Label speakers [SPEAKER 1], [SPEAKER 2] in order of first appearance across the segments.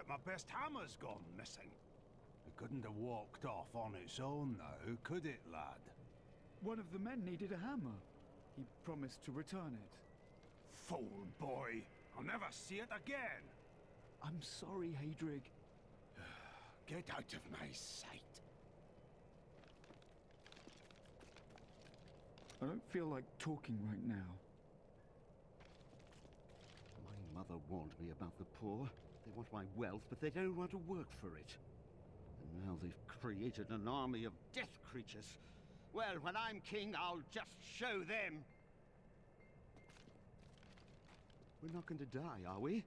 [SPEAKER 1] that my best hammer's gone missing. It couldn't have walked off on its own now, could it, lad?
[SPEAKER 2] One of the men needed a hammer. He promised to return it.
[SPEAKER 1] Fool boy! I'll never see it again!
[SPEAKER 2] I'm sorry, Hadrig.
[SPEAKER 1] Get out of my sight.
[SPEAKER 2] I don't feel like talking right now.
[SPEAKER 3] My mother warned me about the poor. They want my wealth, but they don't want to work for it. And now they've created an army of death creatures. Well, when I'm king, I'll just show them. We're not going to die, are we?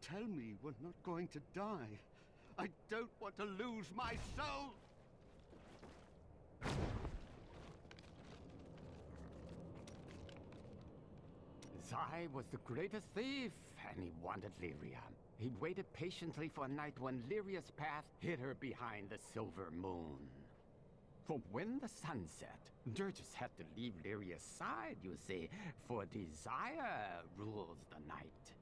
[SPEAKER 3] Tell me we're not going to die. I don't want to lose my soul!
[SPEAKER 4] Zai was the greatest thief, and he wanted Lyria. He'd waited patiently for a night when Lyria's path hid her behind the silver moon. For when the sun set, Dirges had to leave Lyria's side, you see, for desire rules the night.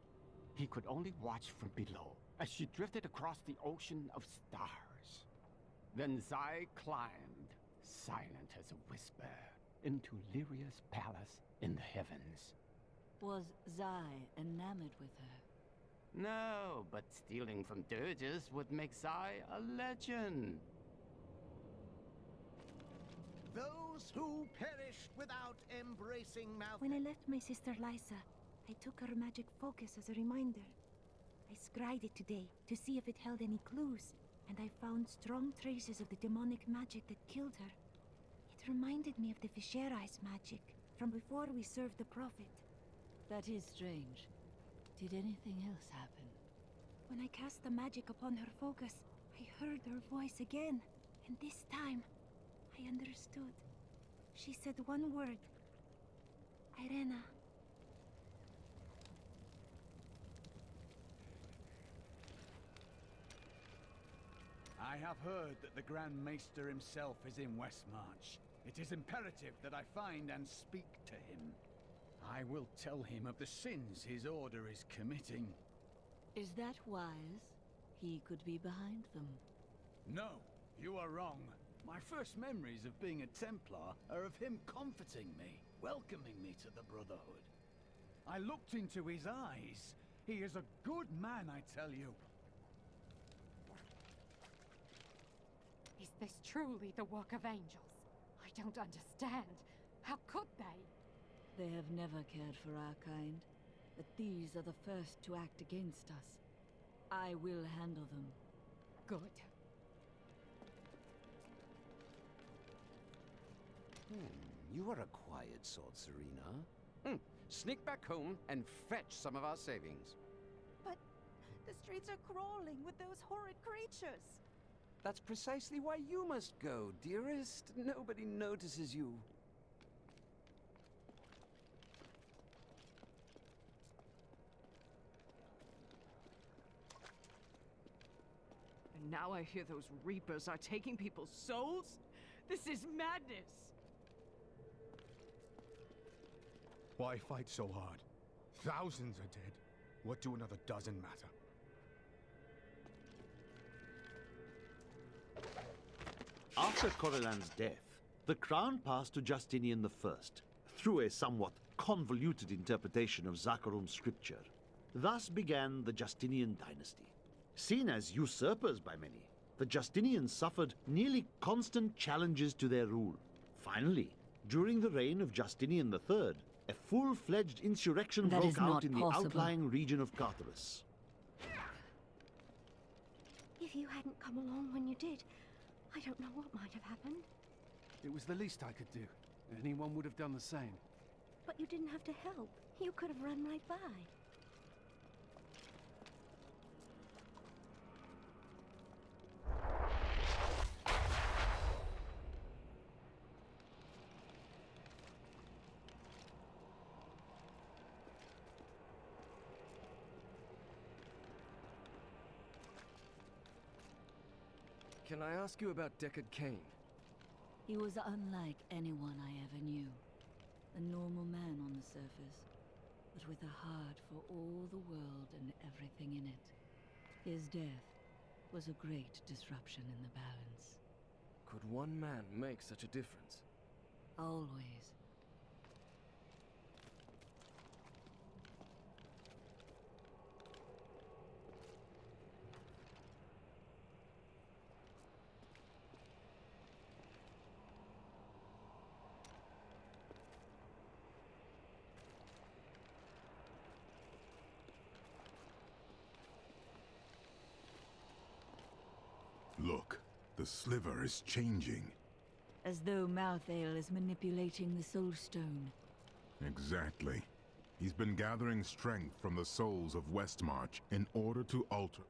[SPEAKER 4] He could only watch from below as she drifted across the ocean of stars. Then Zai climbed, silent as a whisper, into Lyria's palace in the heavens.
[SPEAKER 5] Was Zai enamored with her?
[SPEAKER 4] No, but stealing from Dirges would make Zai a legend.
[SPEAKER 6] Those who perished without embracing Malthus.
[SPEAKER 7] When I left my sister Lysa, I took her magic focus as a reminder. I scryed it today to see if it held any clues, and I found strong traces of the demonic magic that killed her. It reminded me of the Visceri's magic from before we served the Prophet.
[SPEAKER 5] That is strange. Did anything else happen?
[SPEAKER 7] When I cast the magic upon her focus, I heard her voice again, and this time, I understood. She said one word. Irena.
[SPEAKER 8] I have heard that the Grand Maester himself is in Westmarch. It is imperative that I find and speak to him. I will tell him of the sins his order is committing.
[SPEAKER 5] Is that wise? He could be behind them.
[SPEAKER 8] No, you are wrong. My first memories of being a Templar are of him comforting me, welcoming me to the Brotherhood. I looked into his eyes. He is a good man, I tell you.
[SPEAKER 9] Is this truly the work of angels? I don't understand. How could they?
[SPEAKER 5] They have never cared for our kind, but these are the first to act against us. I will handle them.
[SPEAKER 9] Good.
[SPEAKER 10] You are a quiet sort, Serena. Sneak back home and fetch some of our savings.
[SPEAKER 11] But the streets are crawling with those horrid creatures.
[SPEAKER 10] That's precisely why you must go, dearest. Nobody notices you.
[SPEAKER 11] And now I hear those Reapers are taking people's souls? This is madness!
[SPEAKER 12] Why fight so hard? Thousands are dead. What do another dozen matter?
[SPEAKER 13] After Corellan's death, the crown passed to Justinian I, through a somewhat convoluted interpretation of Zakharum's scripture. Thus began the Justinian dynasty. Seen as usurpers by many, the Justinians suffered nearly constant challenges to their rule. Finally, during the reign of Justinian III, a full-fledged insurrection broke out in the outlying region of Cartharis.
[SPEAKER 7] If you hadn't come along when you did, I don't know what might have happened.
[SPEAKER 14] It was the least I could do. Anyone would have done the same.
[SPEAKER 7] But you didn't have to help. You could have run right by.
[SPEAKER 14] Can I ask you about Deckard Cain?
[SPEAKER 5] He was unlike anyone I ever knew. A normal man on the surface, but with a heart for all the world and everything in it. His death was a great disruption in the balance.
[SPEAKER 15] Could one man make such a difference?
[SPEAKER 5] Always.
[SPEAKER 16] Look, the sliver is changing.
[SPEAKER 5] As though Malthael is manipulating the Soul Stone.
[SPEAKER 16] Exactly. He's been gathering strength from the souls of Westmarch in order to alter...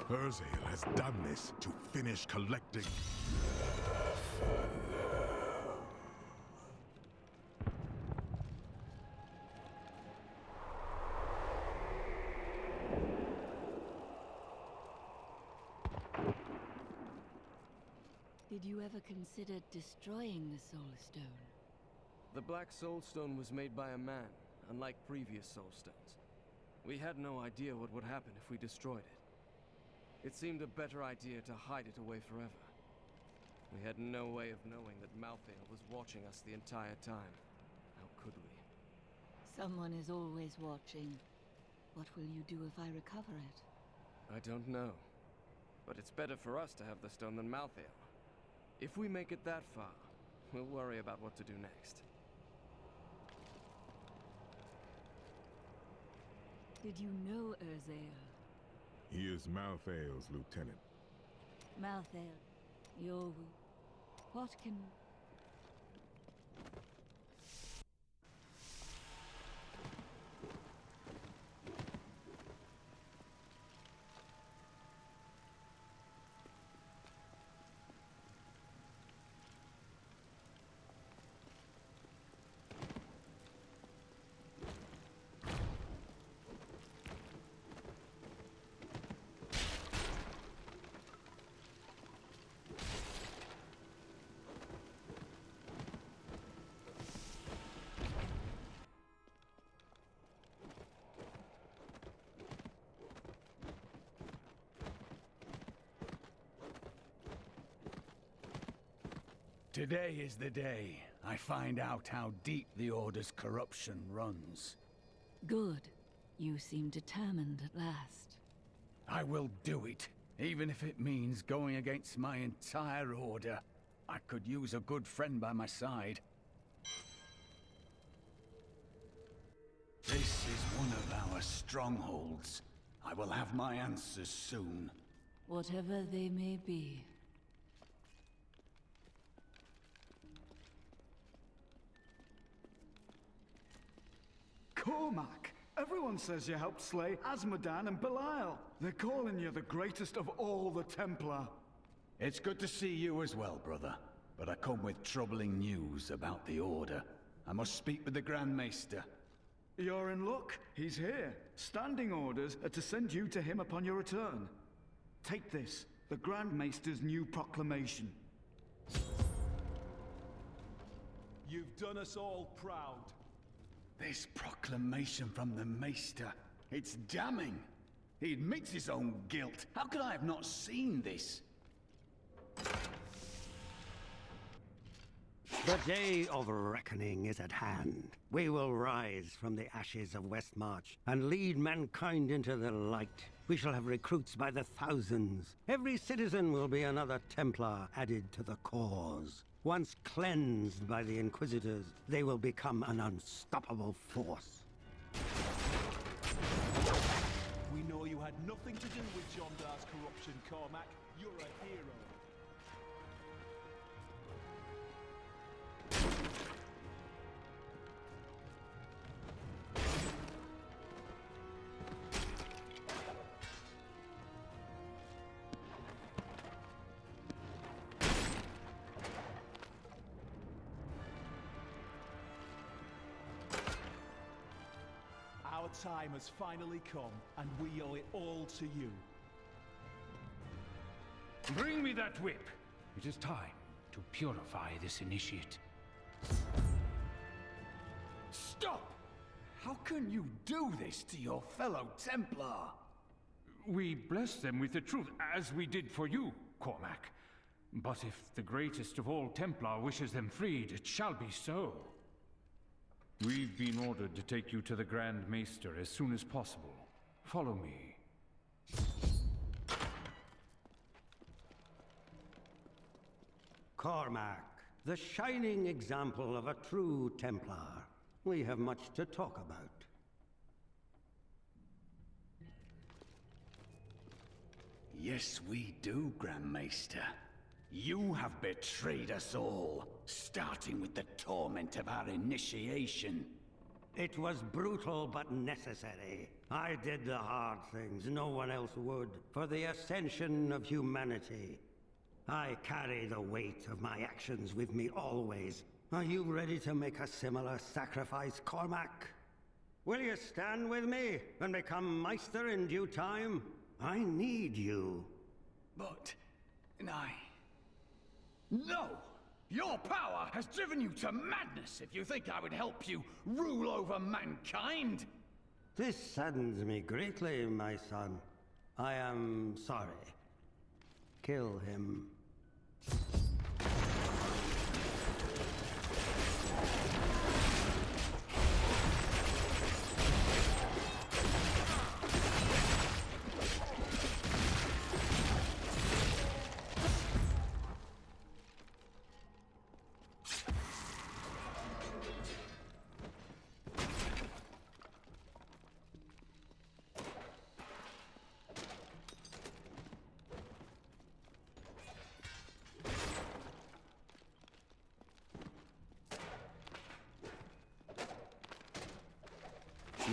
[SPEAKER 16] Urzael has done this to finish collecting...
[SPEAKER 5] Did you ever consider destroying the Soul Stone?
[SPEAKER 15] The Black Soul Stone was made by a man, unlike previous Soul Stones. We had no idea what would happen if we destroyed it. It seemed a better idea to hide it away forever. We had no way of knowing that Malthael was watching us the entire time. How could we?
[SPEAKER 5] Someone is always watching. What will you do if I recover it?
[SPEAKER 15] I don't know. But it's better for us to have the stone than Malthael. If we make it that far, we'll worry about what to do next.
[SPEAKER 5] Did you know Urzael?
[SPEAKER 16] He is Malthael's lieutenant.
[SPEAKER 5] Malthael, what can...
[SPEAKER 8] Today is the day I find out how deep the Order's corruption runs.
[SPEAKER 5] Good. You seem determined at last.
[SPEAKER 8] I will do it, even if it means going against my entire Order. I could use a good friend by my side. This is one of our strongholds. I will have my answers soon.
[SPEAKER 5] Whatever they may be.
[SPEAKER 2] Cormac! Everyone says you helped slay Asmodan and Belial. They're calling you the greatest of all the Templar.
[SPEAKER 8] It's good to see you as well, brother. But I come with troubling news about the Order. I must speak with the Grand Maester.
[SPEAKER 2] You're in luck. He's here. Standing orders are to send you to him upon your return. Take this, the Grand Maester's new proclamation.
[SPEAKER 17] You've done us all proud.
[SPEAKER 8] This proclamation from the Maester, it's damning. He admits his own guilt. How could I have not seen this?
[SPEAKER 18] The day of reckoning is at hand. We will rise from the ashes of Westmarch and lead mankind into the light. We shall have recruits by the thousands. Every citizen will be another Templar added to the cause. Once cleansed by the Inquisitors, they will become an unstoppable force.
[SPEAKER 17] We know you had nothing to do with John Dar's corruption, Cormac. You're a hero. Our time has finally come, and we owe it all to you.
[SPEAKER 19] Bring me that whip. It is time to purify this initiate.
[SPEAKER 8] Stop! How can you do this to your fellow Templar?
[SPEAKER 19] We bless them with the truth, as we did for you, Cormac. But if the greatest of all Templar wishes them freed, it shall be so. We've been ordered to take you to the Grand Maester as soon as possible. Follow me.
[SPEAKER 18] Cormac, the shining example of a true Templar. We have much to talk about.
[SPEAKER 8] Yes, we do, Grand Maester. You have betrayed us all, starting with the torment of our initiation.
[SPEAKER 18] It was brutal but necessary. I did the hard things no one else would, for the ascension of humanity. I carry the weight of my actions with me always. Are you ready to make a similar sacrifice, Cormac? Will you stand with me and become Meister in due time? I need you.
[SPEAKER 8] But... No! Your power has driven you to madness if you think I would help you rule over mankind!
[SPEAKER 18] This saddens me greatly, my son. I am sorry. Kill him.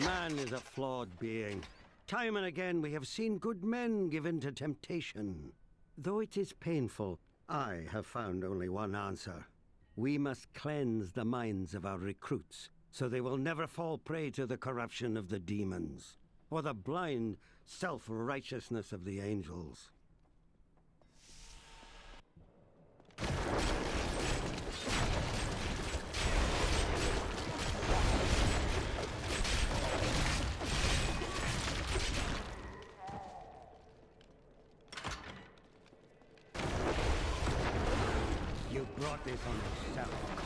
[SPEAKER 18] Man is a flawed being. Time and again we have seen good men given to temptation. Though it is painful, I have found only one answer. We must cleanse the minds of our recruits, so they will never fall prey to the corruption of the demons, or the blind self-righteousness of the angels. You brought this on yourself.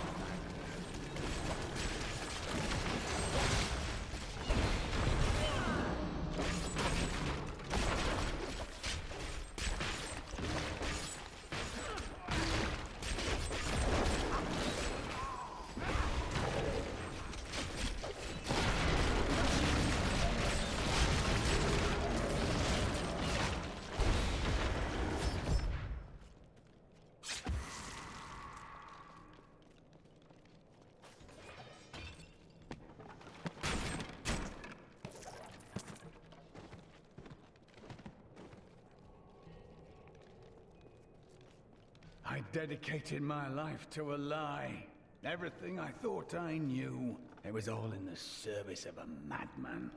[SPEAKER 8] I dedicated my life to a lie. Everything I thought I knew, it was all in the service of a madman.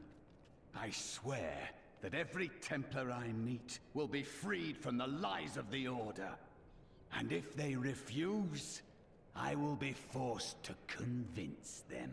[SPEAKER 8] I swear that every Templar I meet will be freed from the lies of the Order. And if they refuse, I will be forced to convince them.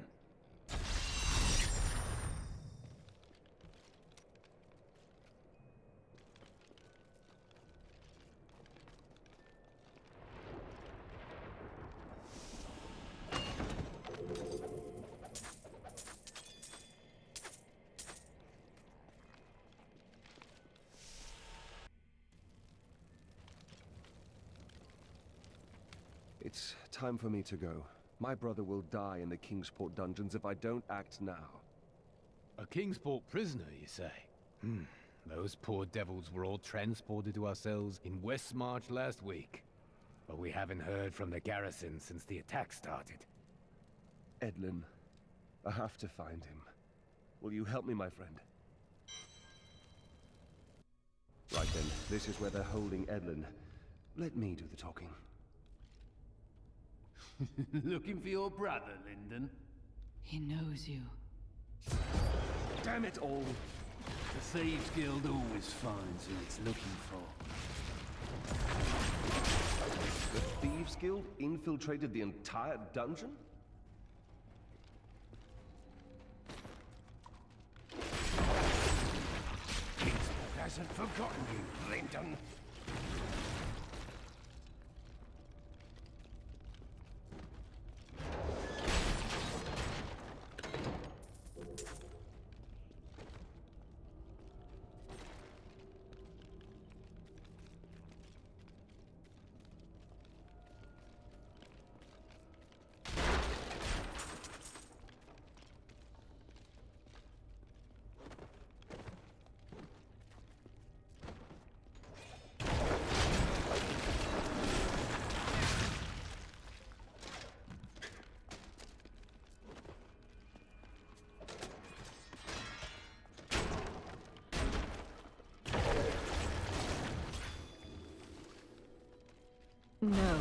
[SPEAKER 20] It's time for me to go. My brother will die in the Kingsport dungeons if I don't act now.
[SPEAKER 14] A Kingsport prisoner, you say? Those poor devils were all transported to our cells in Westmarch last week. But we haven't heard from the garrison since the attack started.
[SPEAKER 20] Edlin, I have to find him. Will you help me, my friend? Right then, this is where they're holding Edlin. Let me do the talking.
[SPEAKER 14] Looking for your brother, Lyndon?
[SPEAKER 5] He knows you.
[SPEAKER 20] Damn it all!
[SPEAKER 14] The Thieves Guild always finds who it's looking for.
[SPEAKER 20] The Thieves Guild infiltrated the entire dungeon?
[SPEAKER 4] Kingsfolk hasn't forgotten you, Lyndon.
[SPEAKER 5] No.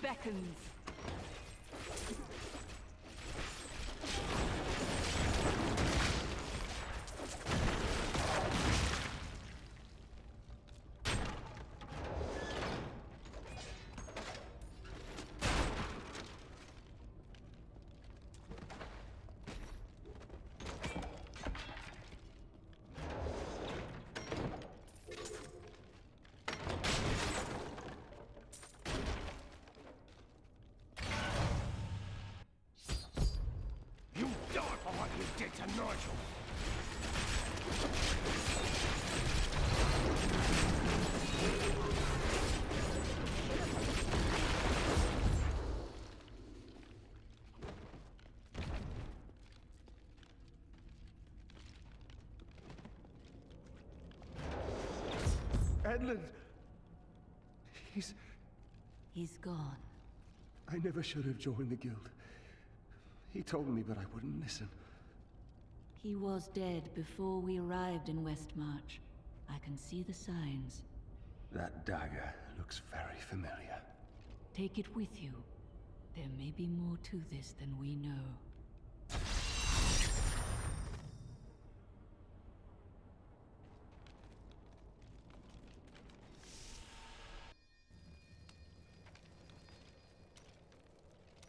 [SPEAKER 5] Beckons.
[SPEAKER 4] Did to Nigel.
[SPEAKER 20] Edmund!
[SPEAKER 5] He's gone.
[SPEAKER 20] I never should have joined the guild. He told me, but I wouldn't listen.
[SPEAKER 5] He was dead before we arrived in Westmarch. I can see the signs.
[SPEAKER 20] That dagger looks very familiar.
[SPEAKER 5] Take it with you. There may be more to this than we know.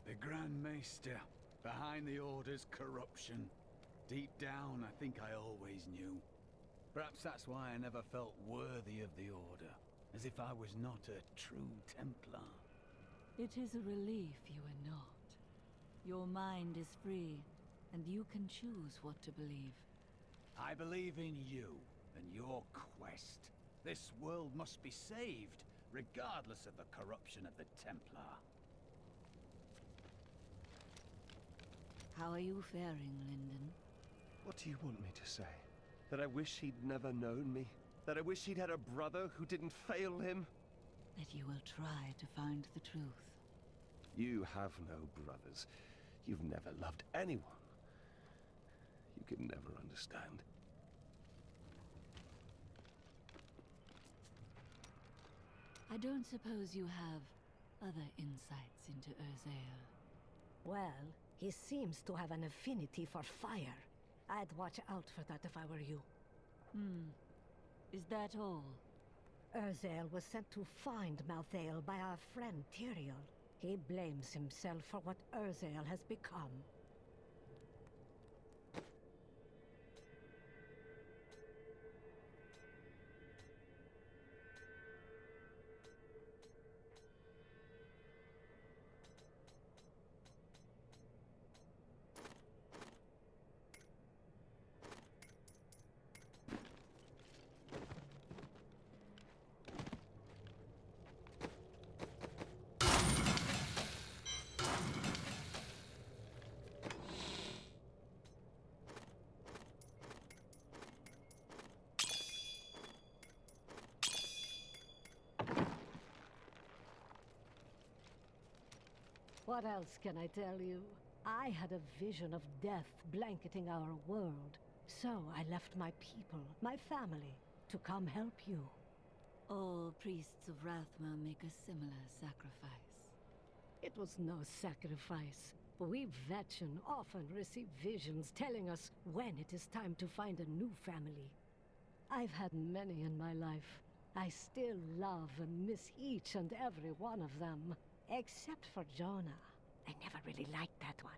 [SPEAKER 2] The Grand Maester, behind the Order's corruption. Deep down, I think I always knew. Perhaps that's why I never felt worthy of the Order, as if I was not a true Templar.
[SPEAKER 5] It is a relief you are not. Your mind is free, and you can choose what to believe.
[SPEAKER 2] I believe in you and your quest. This world must be saved, regardless of the corruption of the Templar.
[SPEAKER 5] How are you faring, Lyndon?
[SPEAKER 20] What do you want me to say? That I wish he'd never known me? That I wish he'd had a brother who didn't fail him?
[SPEAKER 5] That you will try to find the truth.
[SPEAKER 20] You have no brothers. You've never loved anyone. You can never understand.
[SPEAKER 5] I don't suppose you have other insights into Urzael.
[SPEAKER 21] Well, he seems to have an affinity for fire. I'd watch out for that if I were you.
[SPEAKER 5] Is that all?
[SPEAKER 21] Urzael was sent to find Malthael by our friend Tyrael. He blames himself for what Urzael has become. What else can I tell you? I had a vision of death blanketing our world. So I left my people, my family, to come help you.
[SPEAKER 5] All priests of Rathma make a similar sacrifice.
[SPEAKER 21] It was no sacrifice. We Vetchen often receive visions telling us when it is time to find a new family. I've had many in my life. I still love and miss each and every one of them. Except for Jonah. I never really liked that one.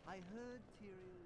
[SPEAKER 6] I heard Tyrael